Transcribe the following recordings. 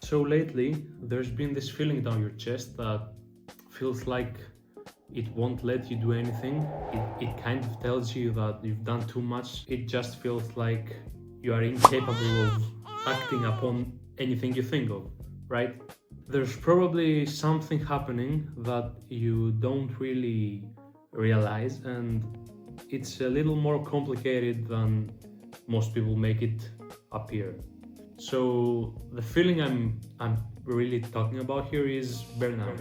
So lately, there's been this feeling down your chest that feels like it won't let you do anything. It kind of tells you that you've done too much. It just feels like you are incapable of acting upon anything you think of, right? There's probably something happening that you don't really realize, and it's a little more complicated than most people make it appear. So the feeling I'm really talking about here is burnout.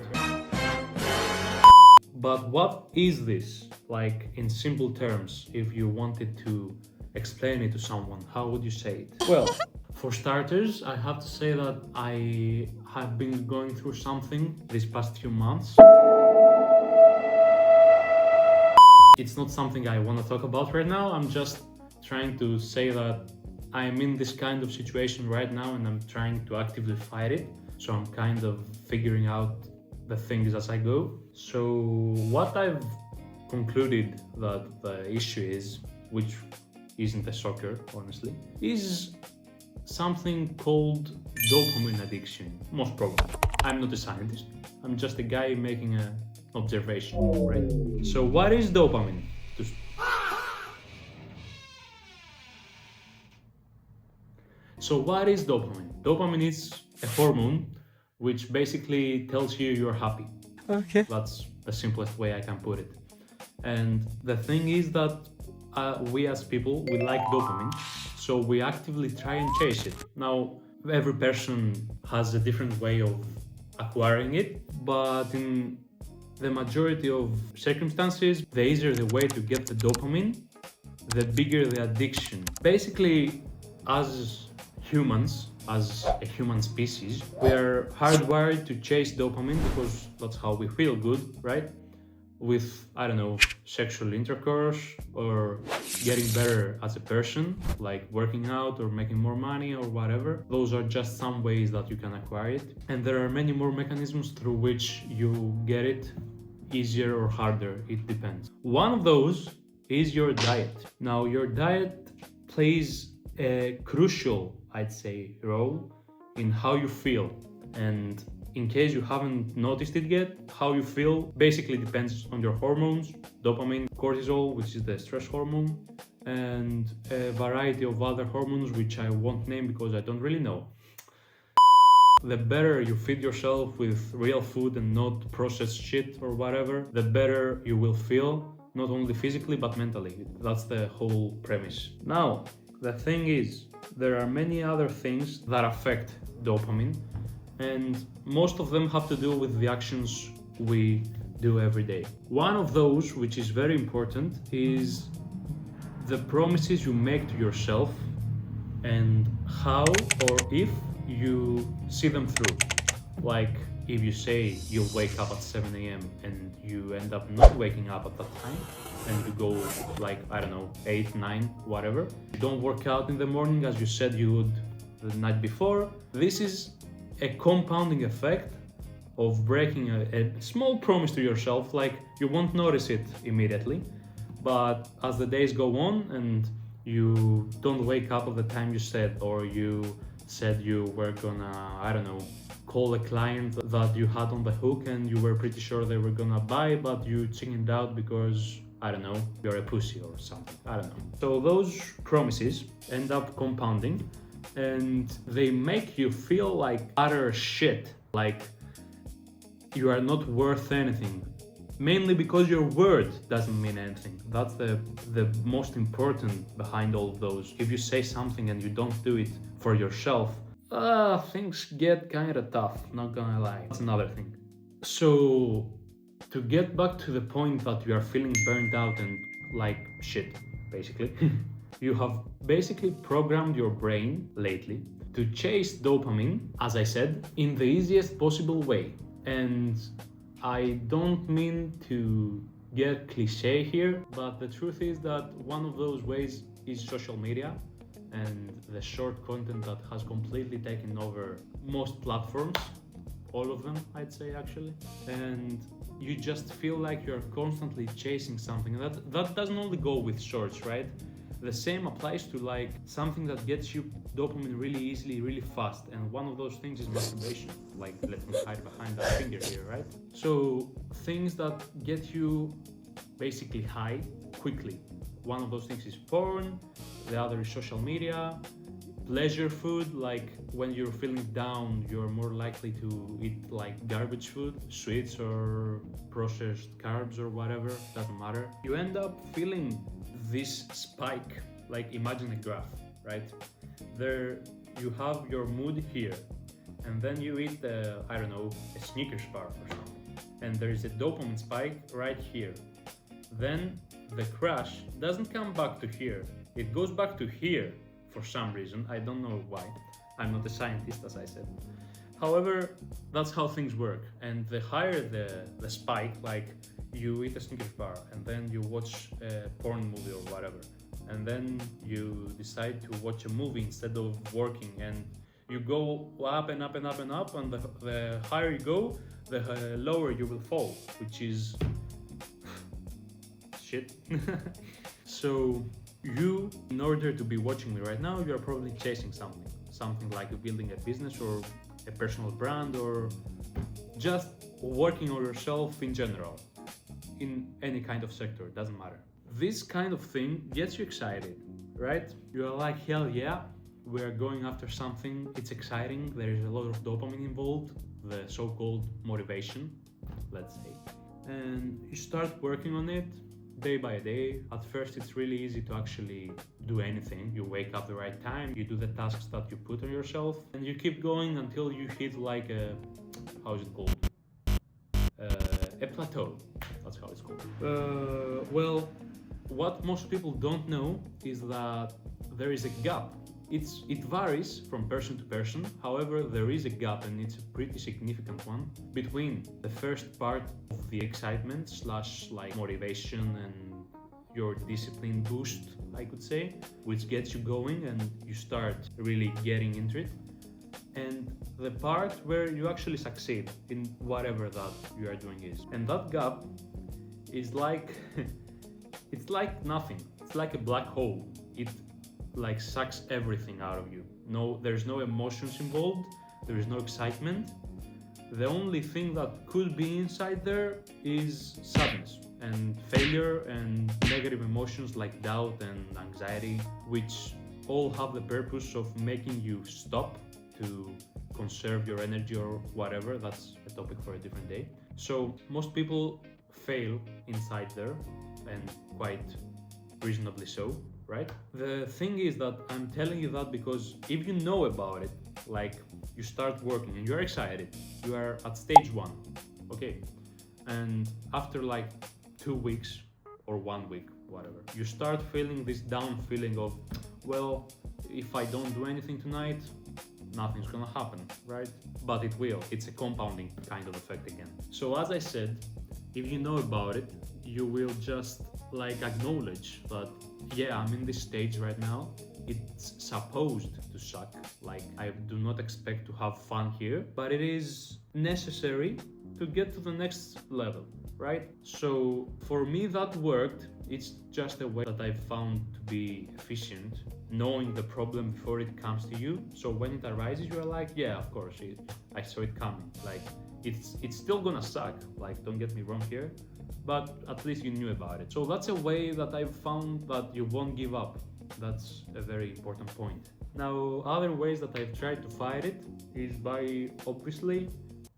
But what is this? Like in simple terms, if you wanted to explain it to someone, how would you say it? Well, for starters, I have to say that I have been going through something these past few months. It's not something I want to talk about right now. I'm just trying to say that I'm in this kind of situation right now and I'm trying to actively fight it. So I'm kind of figuring out the things as I go. So what I've concluded that the issue is, which isn't a shocker, honestly, is something called dopamine addiction, most probably. I'm not a scientist. I'm just a guy making an observation, right? So what is dopamine? So what is dopamine? Dopamine is a hormone which basically tells you you're happy. Okay. That's the simplest way I can put it. And the thing is that we as people, we like dopamine, so we actively try and chase it. Now, every person has a different way of acquiring it, but in the majority of circumstances, the easier the way to get the dopamine, the bigger the addiction. Basically, as humans, as a human species, we are hardwired to chase dopamine because that's how we feel good, right? With, I don't know, sexual intercourse or getting better as a person, like working out or making more money or whatever. Those are just some ways that you can acquire it. And there are many more mechanisms through which you get it, easier or harder, it depends. One of those is your diet. Now, your diet plays a crucial, I'd say, role in how you feel. And in case you haven't noticed it yet, how you feel basically depends on your hormones, dopamine, cortisol, which is the stress hormone, and a variety of other hormones which I won't name because I don't really know. The better you feed yourself with real food and not processed shit or whatever, the better you will feel, not only physically but mentally. That's the whole premise. Now, the thing is, there are many other things that affect dopamine, and most of them have to do with the actions we do every day. One of those, which is very important, is the promises you make to yourself and how or if you see them through. Like if you say you'll wake up at 7 a.m. and you end up not waking up at that time, and you go like, I don't know, 8, 9, whatever. You don't work out in the morning as you said you would the night before. This is a compounding effect of breaking a small promise to yourself. Like, you won't notice it immediately, but as the days go on and you don't wake up at the time you said, or you said you were gonna, I don't know, call a client that you had on the hook and you were pretty sure they were gonna buy, but you chickened out because, I don't know, you're a pussy or something, I don't know. So those promises end up compounding and they make you feel like utter shit, like you are not worth anything. Mainly because your word doesn't mean anything. That's the most important behind all of those. If you say something and you don't do it for yourself, things get kinda tough, not gonna lie. That's another thing. So, to get back to the point that you are feeling burnt out and like shit, basically, you have basically programmed your brain lately to chase dopamine, as I said, in the easiest possible way. And I don't mean to get cliche here, but the truth is that one of those ways is social media and the short content that has completely taken over most platforms, all of them, I'd say, actually. And you just feel like you're constantly chasing something. That doesn't only go with shorts, right? The same applies to like something that gets you dopamine really easily, really fast. And one of those things is masturbation. Like, let me hide behind that finger here, right? So things that get you basically high quickly. One of those things is porn, the other is social media, pleasure food, like when you're feeling down, you're more likely to eat like garbage food, sweets or processed carbs or whatever, doesn't matter. You end up feeling this spike, like imagine a graph, right? There you have your mood here, and then you eat, I don't know, a Snickers bar or something, and there is a dopamine spike right here. Then the crash doesn't come back to here, it goes back to here for some reason. I don't know why. I'm not a scientist, as I said. However, that's how things work. And the higher the spike, like you eat a Snickers bar and then you watch a porn movie or whatever, and then you decide to watch a movie instead of working, and you go up and up and up and up, and the higher you go, the lower you will fall, which is shit. So you, in order to be watching me right now, you're probably chasing something like building a business or a personal brand, or just working on yourself in general, in any kind of sector, doesn't matter. This kind of thing gets you excited, right? You're like, hell yeah, we're going after something, it's exciting, there is a lot of dopamine involved, the so-called motivation, let's say. And you start working on it day by day. At first, it's really easy to actually do anything. You wake up the right time, you do the tasks that you put on yourself, and you keep going until you hit like a, how is it called? A plateau. That's how it's called. Well, what most people don't know is that there is a gap. It varies from person to person. However, there is a gap, and it's a pretty significant one, between the first part of the excitement slash like motivation and your discipline boost, I could say, which gets you going and you start really getting into it, and the part where you actually succeed in whatever that you are doing is. And that gap is like it's like nothing. It's like a black hole. It like sucks everything out of you. No, there's no emotions involved, there is no excitement. The only thing that could be inside there is sadness and failure and negative emotions like doubt and anxiety, which all have the purpose of making you stop to conserve your energy or whatever. That's a topic for a different day. So most people fail inside there, and quite reasonably so, right? The thing is that I'm telling you that because if you know about it, like you start working and you're excited, you are at stage 1, okay? And after like 2 weeks or 1 week, whatever, you start feeling this down feeling of, well, if I don't do anything tonight, nothing's gonna happen, right? But it will. It's a compounding kind of effect again. So as I said, if you know about it, you will just like acknowledge that, yeah, I'm in this stage right now. It's supposed to suck. Like, I do not expect to have fun here, but it is necessary to get to the next level, right? So for me, that worked. It's just a way that I've found to be efficient, knowing the problem before it comes to you. So when it arises, you're like, yeah, of course, I saw it coming. Like, it's still gonna suck. Like, don't get me wrong here, but at least you knew about it. So that's a way that I've found that you won't give up. That's a very important point. Now, other ways that I've tried to fight it is by obviously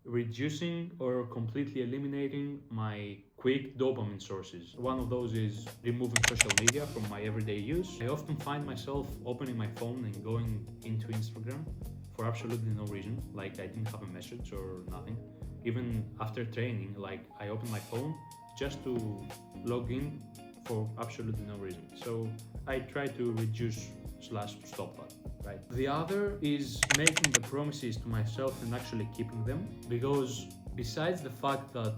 reducing or completely eliminating my quick dopamine sources. One of those is removing social media from my everyday use. I often find myself opening my phone and going into Instagram for absolutely no reason. Like, I didn't have a message or nothing. Even after training, like, I open my phone just to log in for absolutely no reason. So I try to reduce slash stop that, right? The other is making the promises to myself and actually keeping them, because besides the fact that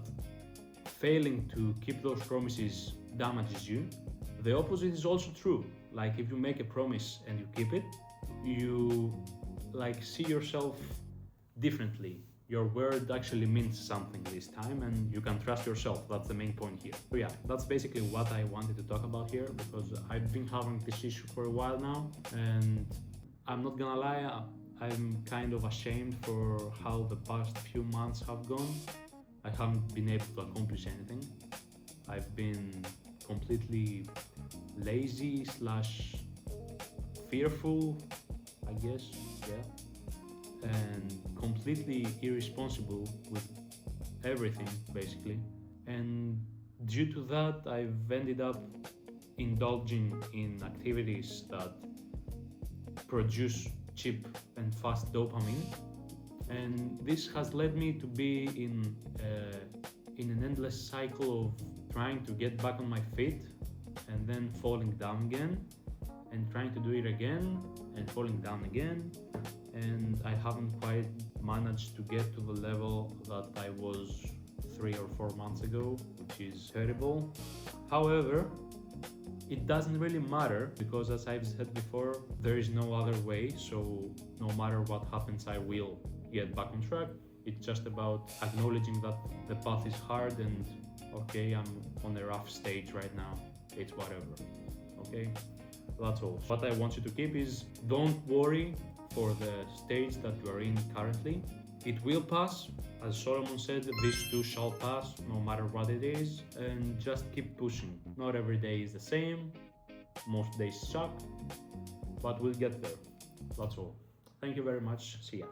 failing to keep those promises damages you, the opposite is also true. Like, if you make a promise and you keep it, you like see yourself differently. your word actually means something this time and you can trust yourself. That's the main point here. So yeah, that's basically what I wanted to talk about here, because I've been having this issue for a while now, and I'm not gonna lie, I'm kind of ashamed for how the past few months have gone. I haven't been able to accomplish anything. I've been completely lazy slash fearful, I guess, yeah, and completely irresponsible with everything, basically. And due to that, I've ended up indulging in activities that produce cheap and fast dopamine, and this has led me to be in an endless cycle of trying to get back on my feet and then falling down again, and trying to do it again and falling down again, and I haven't quite managed to get to the level that I was 3 or 4 months ago, which is terrible. However, it doesn't really matter, because as I've said before, there is no other way, so no matter what happens, I will get back on track. It's just about acknowledging that the path is hard and okay, I'm on a rough stage right now. It's whatever. Okay? That's all. What I want you to keep is, don't worry for the stage that you are in currently. It will pass. As Solomon said, this too shall pass, no matter what it is, and just keep pushing. Not every day is the same. Most days suck, but we'll get there. That's all. Thank you very much. See ya.